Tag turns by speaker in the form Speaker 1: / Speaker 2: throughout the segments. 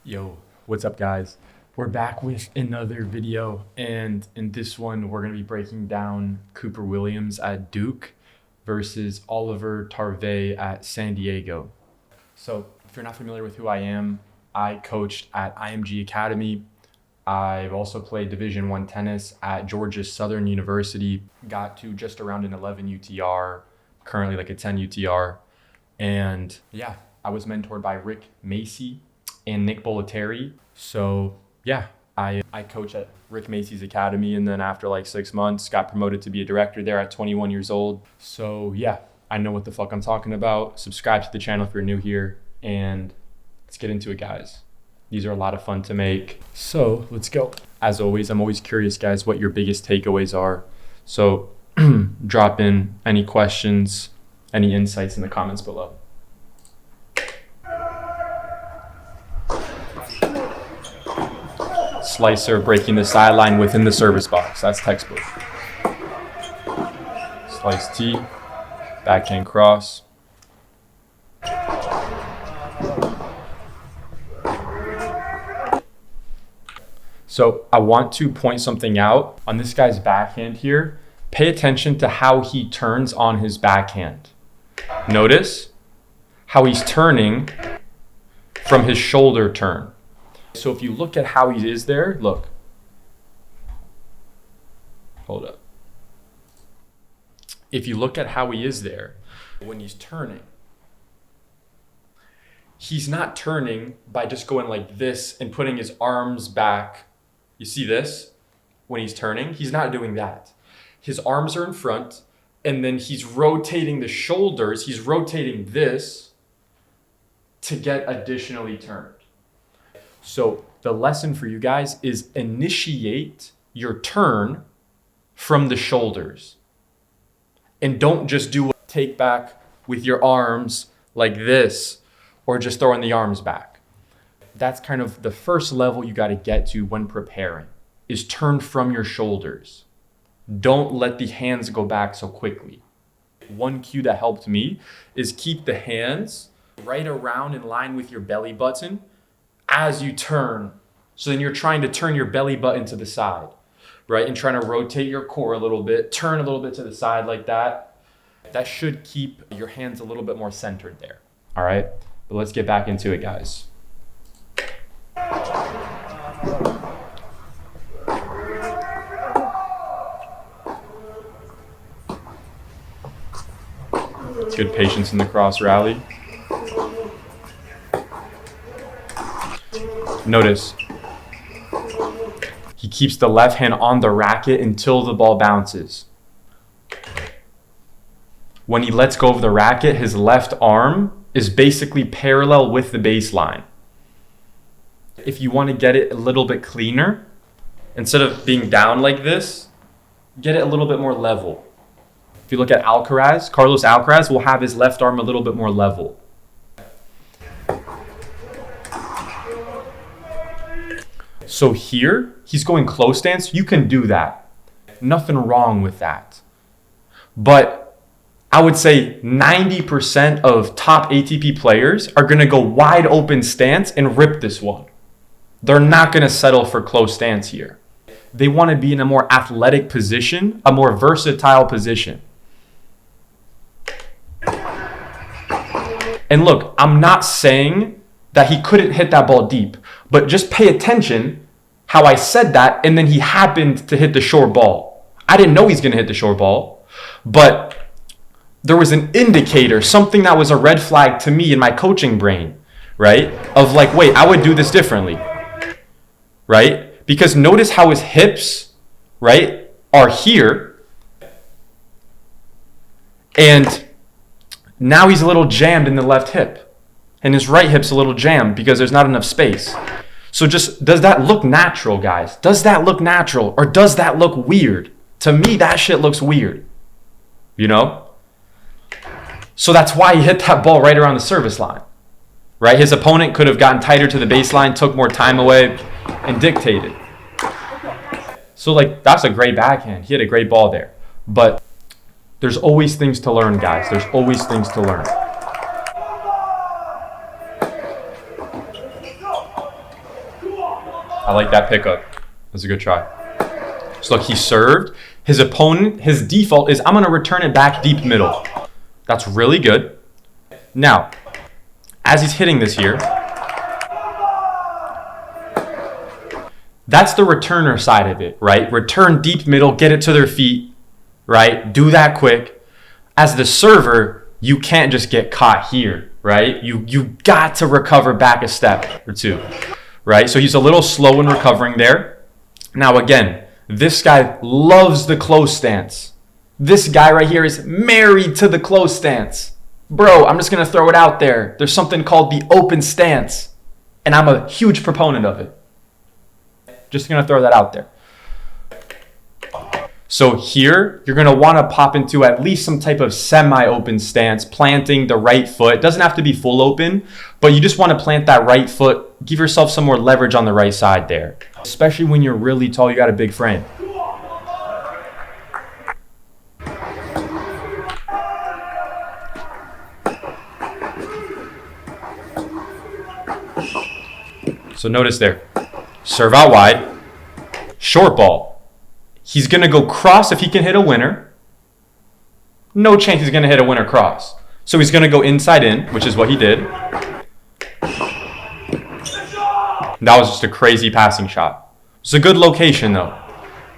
Speaker 1: Yo, what's up guys? We're back with another video, and in this one we're going to be breaking down Cooper Williams at Duke versus Oliver Tarvey at San Diego. So if you're not familiar with who I am, I coached at IMG Academy. I've also played Division I tennis at Georgia Southern University, got to just around an 11 UTR, currently like a 10 UTR. And yeah, I was mentored by Rick Macy and Nick Bollettieri. So yeah, I coach at Rick Macy's Academy, and then after like 6 months, got promoted to be a director there at 21 years old. So yeah, I know what the fuck I'm talking about. Subscribe to the channel if you're new here, and let's get into it, guys. These are a lot of fun to make. So let's go. As always, I'm always curious, guys, what your biggest takeaways are. So drop in any questions, any insights in the comments below. Slicer breaking the sideline within the service box. That's textbook. Slice T, backhand cross. So I want to point something out on this guy's backhand here. Pay attention to how he turns on his backhand. Notice how he's turning from his shoulder turn. So if you look at how he is there, look. Hold up. If you look at how he is there, when he's turning, he's not turning by just going like this and putting his arms back. You see this? When he's turning, he's not doing that. His arms are in front, and then he's rotating the shoulders. He's rotating this to get additionally turned. So the lesson for you guys is initiate your turn from the shoulders. And don't just do a take back with your arms like this, or just throwing the arms back. That's kind of the first level you got to get to when preparing, is turn from your shoulders. Don't let the hands go back so quickly. One cue that helped me is keep the hands right around in line with your belly button as you turn. So then you're trying to turn your belly button to the side, right? And trying to rotate your core a little bit, turn a little bit to the side like that. That should keep your hands a little bit more centered there, all right? But let's get back into it, guys. Good patience in the cross rally. Notice, he keeps the left hand on the racket until the ball bounces. When he lets go of the racket, his left arm is basically parallel with the baseline. If you want to get it a little bit cleaner, instead of being down like this, get it a little bit more level. If you look at Alcaraz, Carlos Alcaraz will have his left arm a little bit more level. So here, he's going close stance. You can do that. Nothing wrong with that. But I would say 90% of top ATP players are going to go wide open stance and rip this one. They're not going to settle for close stance here. They want to be in a more athletic position, a more versatile position. And look, I'm not saying that he couldn't hit that ball deep, but just pay attention how I said that, and then he happened to hit the short ball. I didn't know he's going to hit the short ball, but there was an indicator, something that was a red flag to me in my coaching brain, right? Of like, wait, I would do this differently, right? Because notice how his hips, right, are here, and now he's a little jammed in the left hip, and his right hip's a little jammed because there's not enough space. So just, does that look natural, guys? Does that look natural, or does that look weird? To me, that shit looks weird, you know? So that's why he hit that ball right around the service line, right? His opponent could have gotten tighter to the baseline, took more time away, and dictated. So like, that's a great backhand. He hit a great ball there. But there's always things to learn, guys. There's always things to learn. I like that pickup. That's a good try. So look, he served. His opponent, his default is I'm going to return it back deep middle. That's really good. Now, as he's hitting this here, that's the returner side of it, right? Return deep middle, get it to their feet, right? Do that quick. As the server, you can't just get caught here, right? You got to recover back a step or two, right? So he's a little slow in recovering there. Now again, this guy loves the close stance. This guy right here is married to the close stance. Bro, I'm just going to throw it out there. There's something called the open stance, and I'm a huge proponent of it. Just going to throw that out there. So here, you're going to want to pop into at least some type of semi-open stance, planting the right foot. It doesn't have to be full open, but you just want to plant that right foot. Give yourself some more leverage on the right side there. Especially when you're really tall, you got a big frame. So notice there, serve out wide, short ball. He's going to go cross if he can hit a winner. No chance he's going to hit a winner cross. So he's going to go inside in, which is what he did. That was just a crazy passing shot. It's a good location, though.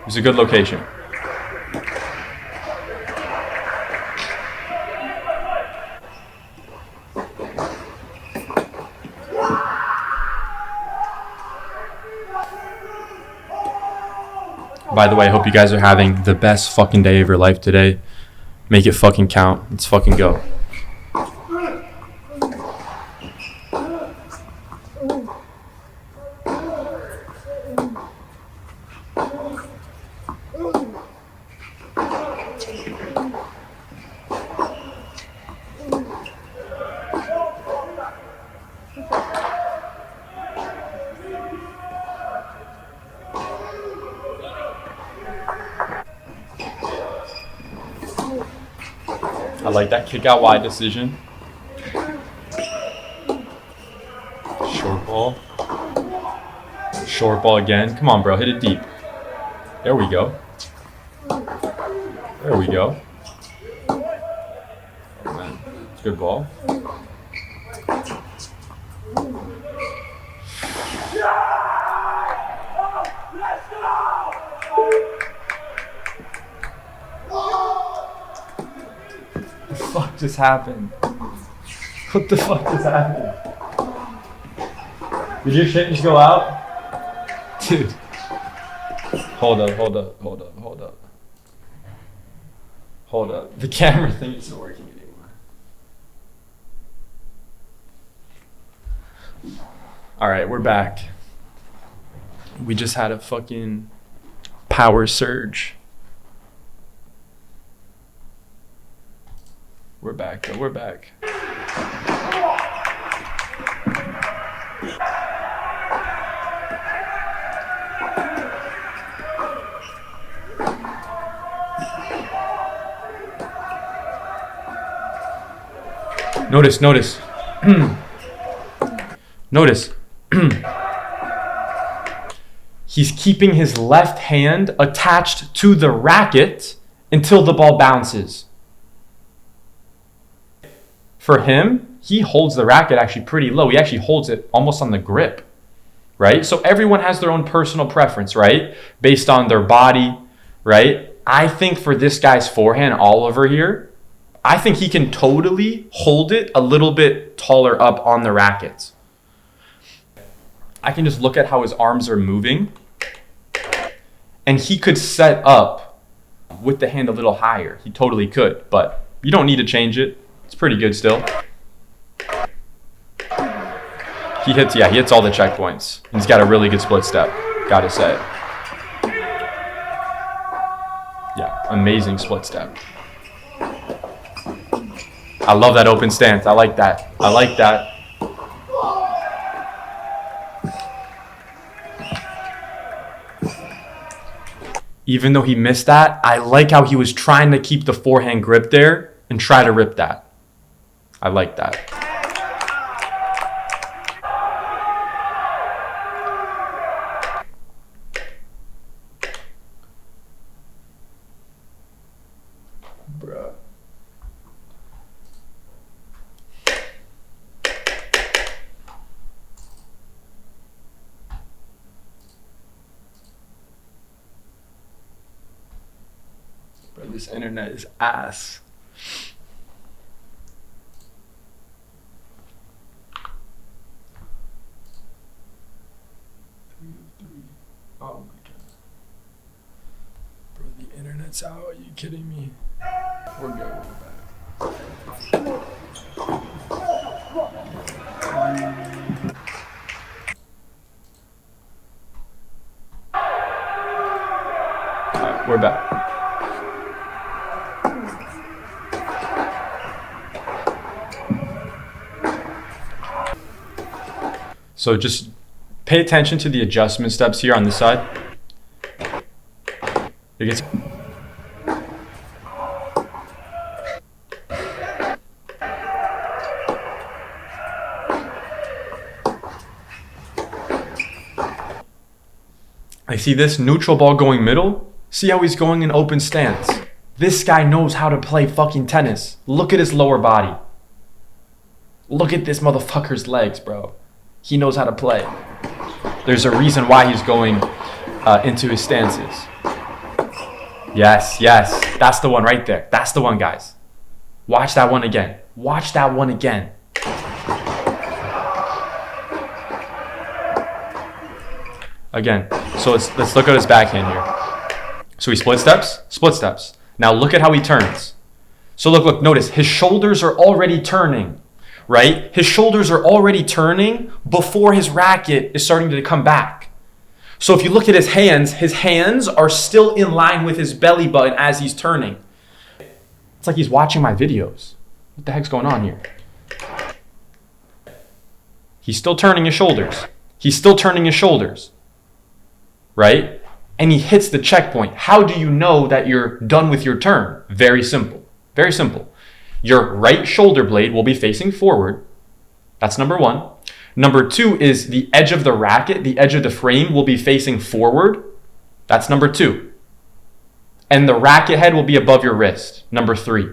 Speaker 1: It's a good location. By the way, I hope you guys are having the best fucking day of your life today. Make it fucking count. Let's fucking go. I like that kick out wide decision. Short ball. Short ball again. Come on, bro. Hit it deep. There we go. There we go. Oh, man. Good ball. What the fuck just happened? What the fuck just happened? Did your shit just go out? Dude. Hold up. Hold up. The camera thing isn't working anymore. Alright, we're back. We just had a fucking power surge. We're back, though. We're back. Notice. Notice. He's keeping his left hand attached to the racket until the ball bounces. For him, he holds the racket actually pretty low. He actually holds it almost on the grip, right? So everyone has their own personal preference, right? Based on their body, right? I think for this guy's forehand, Oliver here, I think he can totally hold it a little bit taller up on the rackets. I can just look at how his arms are moving, and he could set up with the hand a little higher. He totally could, but you don't need to change it. It's pretty good still. He hits all the checkpoints. He's got a really good split step, gotta say. Yeah, amazing split step. I love that open stance. I like that. Even though he missed that, I like how he was trying to keep the forehand grip there and try to rip that. I like that. this internet is ass. Oh my god. Bro, the internet's out. Are you kidding me? We're good. We're back. Alright, we're back. So just pay attention to the adjustment steps here on this side. It gets I see this neutral ball going middle. See how he's going in open stance. This guy knows how to play fucking tennis. Look at his lower body. Look at this motherfucker's legs, bro. He knows how to play. There's a reason why he's going into his stances. Yes, yes. That's the one right there. That's the one, guys. Watch that one again. Watch that one again. Again. So let's look at his backhand here. So he split steps, split steps. Now look at how he turns. So look, notice his shoulders are already turning, right? His shoulders are already turning before his racket is starting to come back. So if you look at his hands are still in line with his belly button as he's turning. It's like he's watching my videos. What the heck's going on here? He's still turning his shoulders. He's still turning his shoulders, right? And he hits the checkpoint. How do you know that you're done with your turn? Very simple. Very simple. Your right shoulder blade will be facing forward. That's number one. Number two is the edge of the racket, the edge of the frame will be facing forward. That's number two. And the racket head will be above your wrist. Number three.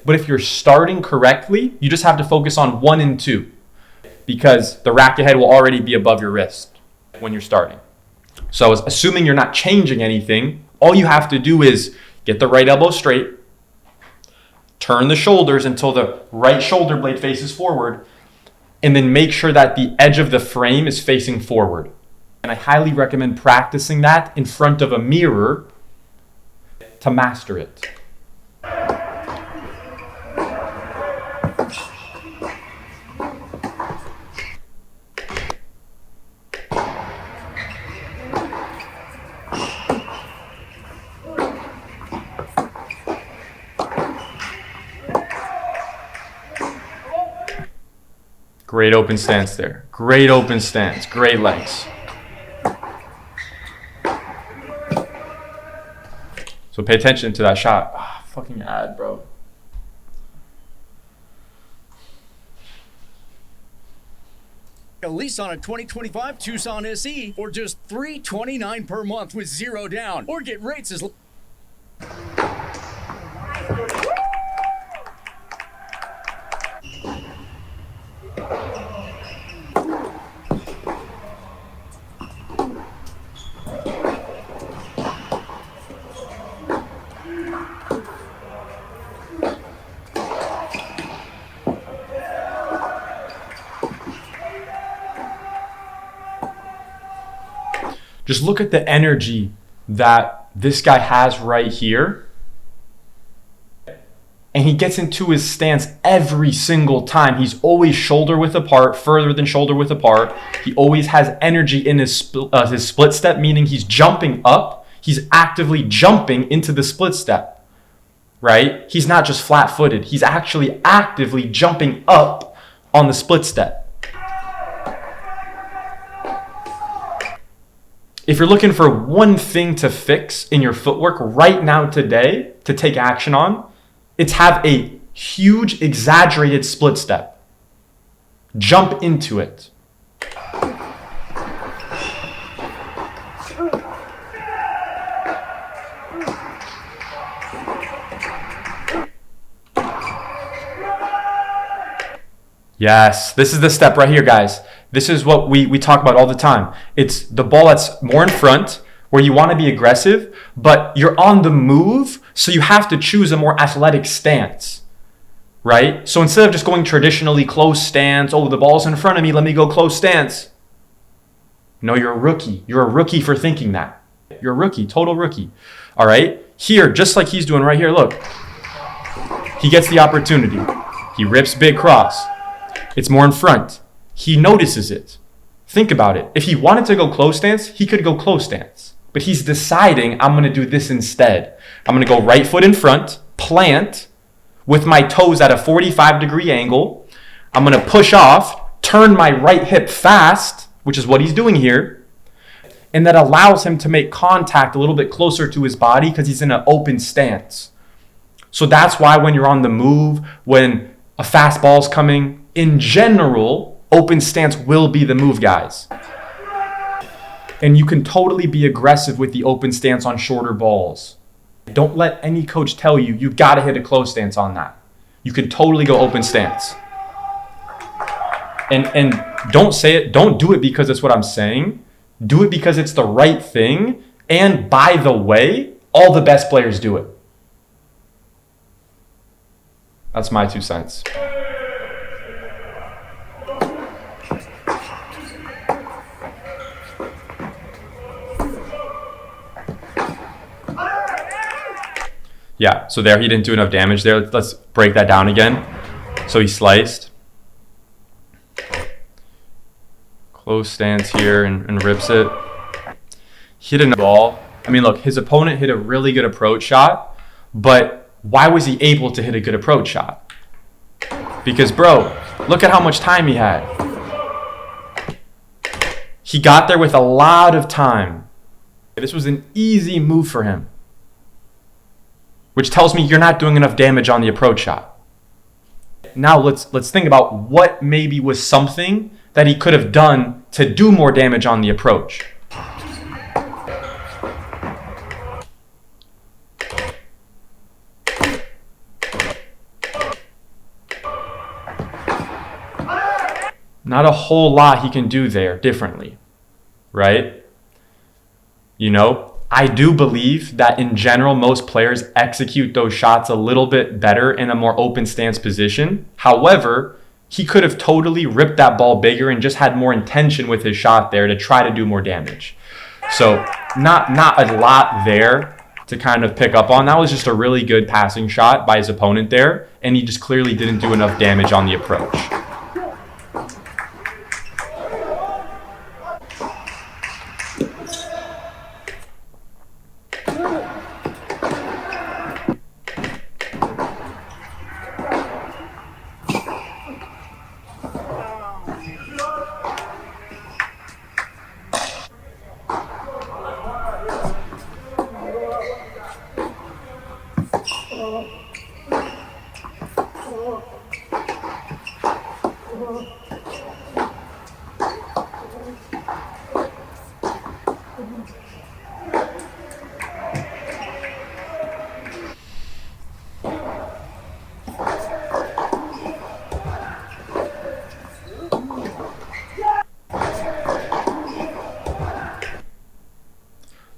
Speaker 1: But if you're starting correctly, you just have to focus on 1 and 2 because the racket head will already be above your wrist when you're starting. So assuming you're not changing anything, all you have to do is get the right elbow straight, turn the shoulders until the right shoulder blade faces forward, and then make sure that the edge of the frame is facing forward. And I highly recommend practicing that in front of a mirror to master it. Great open stance there. Great open stance. Great legs. So pay attention to that shot. Ah, fucking ad, bro.
Speaker 2: A lease on a 2025 Tucson SE for just $329 per month with 0 down, or get rates as
Speaker 1: Just look at the energy that this guy has right here. And he gets into his stance every single time. He's always shoulder width apart, further than shoulder width apart. He always has energy in his split step, meaning he's jumping up. He's actively jumping into the split step, right? He's not just flat-footed. He's actually actively jumping up on the split step. If you're looking for one thing to fix in your footwork right now today to take action on, it's have a huge exaggerated split step. Jump into it. Yes, this is the step right here, guys. This is what we talk about all the time. It's the ball that's more in front, where you want to be aggressive, but you're on the move. So you have to choose a more athletic stance, right? So instead of just going traditionally close stance, oh, the ball's in front of me, let me go close stance. No, you're a rookie. You're a rookie for thinking that. You're a rookie, total rookie. All right? Here, just like he's doing right here, look. He gets the opportunity. He rips big cross. It's more in front. He notices it. Think about it. If he wanted to go close stance, he could go close stance. But he's deciding, I'm going to do this instead. I'm going to go right foot in front, plant, with my toes at a 45-degree angle. I'm going to push off, turn my right hip fast, which is what he's doing here. And that allows him to make contact a little bit closer to his body because he's in an open stance. So that's why when you're on the move, when a fast ball's coming, in general, open stance will be the move, guys. And you can totally be aggressive with the open stance on shorter balls. Don't let any coach tell you you've got to hit a close stance on that. You can totally go open stance. And don't say it, don't do it because it's what I'm saying. Do it because it's the right thing. And by the way, all the best players do it. That's my 2 cents. Yeah, so there he didn't do enough damage there. Let's break that down again. So he sliced. Close stance here and rips it. Hit a ball. I mean, look, his opponent hit a really good approach shot, but why was he able to hit a good approach shot? Because, bro, look at how much time he had. He got there with a lot of time. This was an easy move for him, which tells me you're not doing enough damage on the approach shot. Now let's think about what maybe was something that he could have done to do more damage on the approach. Not a whole lot he can do there differently, right? You know, I do believe that in general, most players execute those shots a little bit better in a more open stance position. However, he could have totally ripped that ball bigger and just had more intention with his shot there to try to do more damage. So not a lot there to kind of pick up on. That was just a really good passing shot by his opponent there, and he just clearly didn't do enough damage on the approach.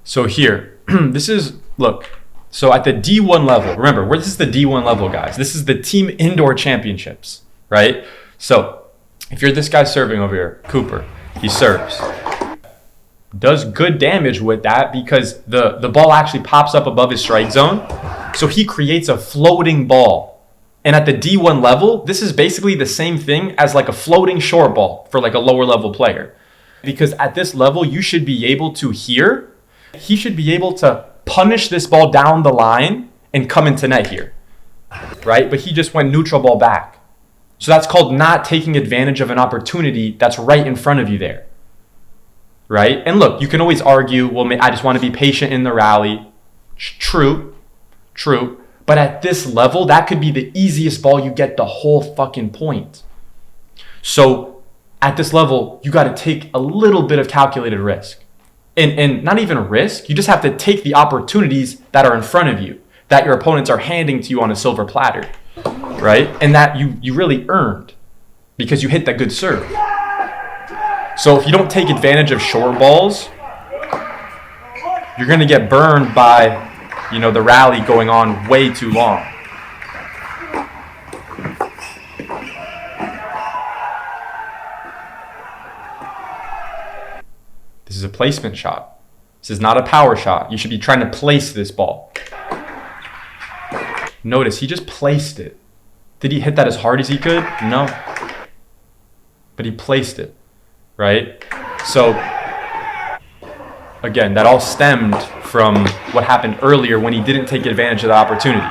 Speaker 1: So here, this is, look, so at the D1 level, remember, this is the D1 level, guys. This is the team indoor championships, right? So if you're this guy serving over here, Cooper, he serves. Does good damage with that because the ball actually pops up above his strike zone. So he creates a floating ball. And at the D1 level, this is basically the same thing as like a floating short ball for like a lower level player. Because at this level, you should be able to he should be able to punish this ball down the line and come into net here, right? But he just went neutral ball back. So that's called not taking advantage of an opportunity that's right in front of you there, right? And look, you can always argue, well, I just want to be patient in the rally. True. But at this level, that could be the easiest ball you get the whole fucking point. So at this level, you got to take a little bit of calculated risk. And not even a risk, you just have to take the opportunities that are in front of you, that your opponents are handing to you on a silver platter, right? And that you really earned because you hit that good serve. So if you don't take advantage of short balls, you're going to get burned by You know, the rally going on way too long. This is a placement shot. This is not a power shot. You should be trying to place this ball. Notice, he just placed it. Did he hit that as hard as he could? No. But he placed it, right? So, again, that all stemmed from what happened earlier when he didn't take advantage of the opportunity.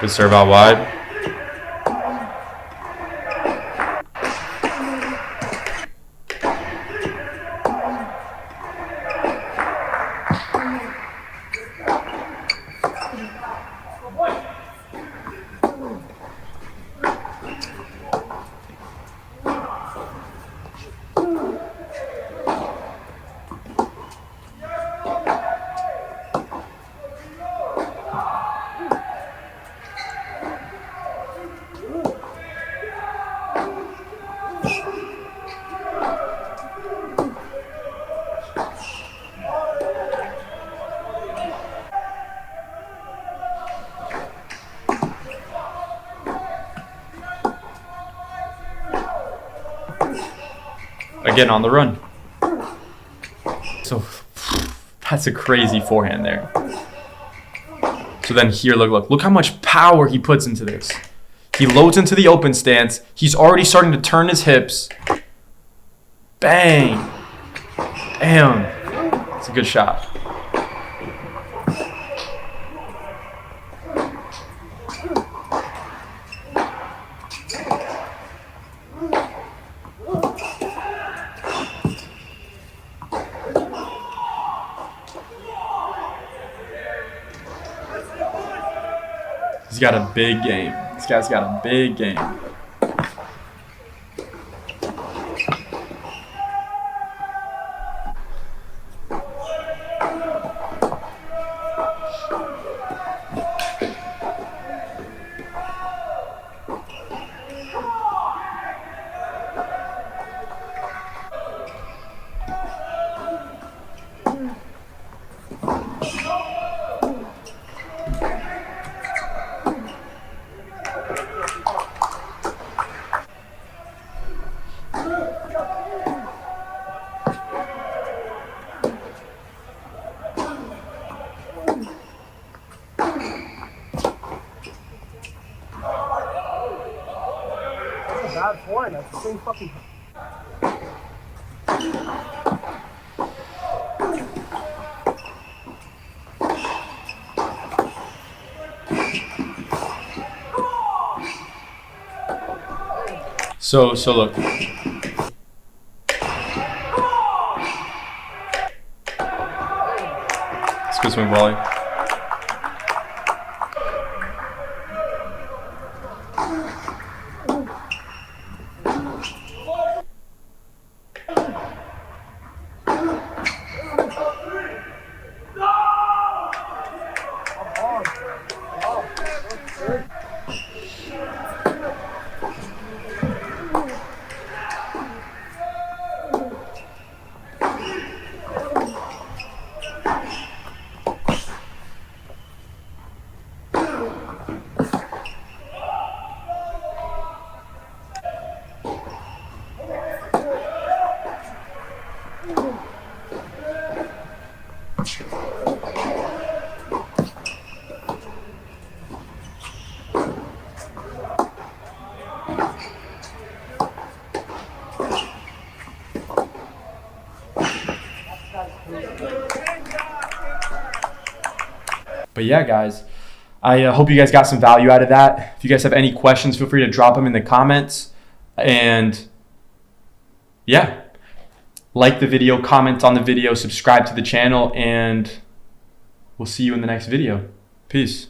Speaker 1: Good serve out wide. Again on the run. So that's a crazy forehand there. So then here, look how much power he puts into this. He loads into the open stance. He's already starting to turn his hips. Bang. Damn. It's a good shot. He's got a big game. This guy's got a big game.
Speaker 3: Bad form. That's the same fucking.
Speaker 1: So look. It's a good swing volley. But yeah, guys, I hope you guys got some value out of that. If you guys have any questions, feel free to drop them in the comments. And yeah, like the video, comment on the video, subscribe to the channel, and we'll see you in the next video. Peace.